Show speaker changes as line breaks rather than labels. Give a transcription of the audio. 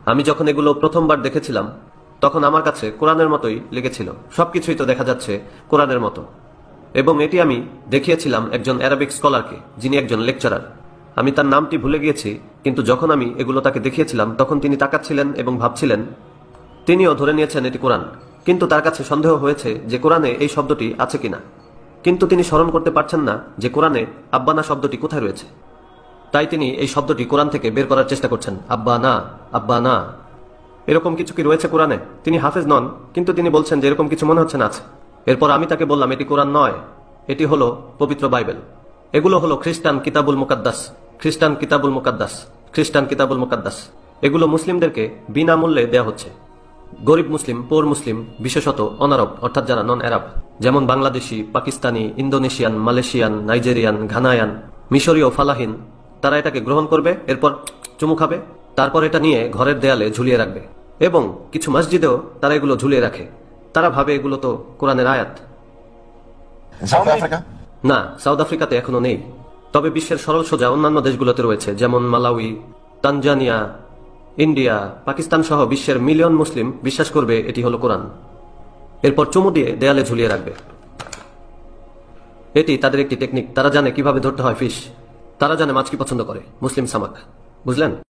আমি যখন এগুলো প্রথমবার দেখেছিলাম তখন আমার কাছে কোরআনের মতোই লেগেছিল। সবকিছুই তো দেখা যাচ্ছে কোরআনের মতো। এবং এটি আমি দেখিয়েছিলাম একজন অ্যারাবিক স্কলারকে, যিনি একজন লেকচারার। আমি তার নামটি ভুলে গিয়েছি, কিন্তু যখন আমি এগুলো তাকে দেখিয়েছিলাম তখন তিনি তাকাচ্ছিলেন এবং ভাবছিলেন। তিনিও ধরে নিয়েছেন এটি কোরআন, কিন্তু তার কাছে সন্দেহ হয়েছে যে কোরআনে এই শব্দটি আছে কিনা। কিন্তু তিনি স্মরণ করতে পারছেন না যে কোরআনে আব্বানা শব্দটি কোথায় রয়েছে। তাই তিনি এই শব্দটি কোরআন থেকে বের করার চেষ্টা করছেন। আব্বা না, আব্বা না, এরকম কিছু কি রয়েছে কোরআনে? তিনি হাফেজ নন, কিন্তু তিনি বলছেন যে এরকম কিছু মনে হচ্ছে না আছে। এরপর আমি তাকে বললাম এটি কোরআন নয়, এটি হলো পবিত্র বাইবেল। এগুলো হলো খ্রিস্টান কিতাবুল মুকাদ্দাস, খ্রিস্টান কিতাবুল মুকাদ্দাস, খ্রিস্টান কিতাবুল মুকাদ্দাস। এগুলো মুসলিমদেরকে বিনামূল্যে দেয়া হচ্ছে। গরিব মুসলিম, পোর মুসলিম, বিশেষত অনারব অর্থাৎ যারা নন আরব, যেমন Bangladeshi, Pakistani, Indonesian, Malaysian, Nigerian, Ghanaian, মিশরীয়, ফালাহিন, তারা এটাকে গ্রহণ করবে, এরপর চুমু খাবে, তারপর এটা নিয়ে ঘরের দেয়ালে ঝুলিয়ে রাখবে। এবং কিছু মসজিদেও তারা এগুলো ঝুলিয়ে রাখে। তারা ভাবে এগুলো তো কোরআনের আয়াত। না, সাউথ আফ্রিকাতে এখনো নেই, তবে বিশ্বের সরল সোজা অন্যান্য দেশগুলোতে রয়েছে, যেমন মালাউই, তানজানিয়া, ইন্ডিয়া, পাকিস্তান সহ বিশ্বের মিলিয়ন মুসলিম বিশ্বাস করবে এটি হলো কোরআন। এরপর চুমু দিয়ে দেয়ালে ঝুলিয়ে রাখবে। এটি তাদের একটি টেকনিক। তারা জানে কিভাবে ধরতে হয় ফিশ। তারা জানে মাছ কি পছন্দ করে, মুসলিম সামাক। বুঝলেন?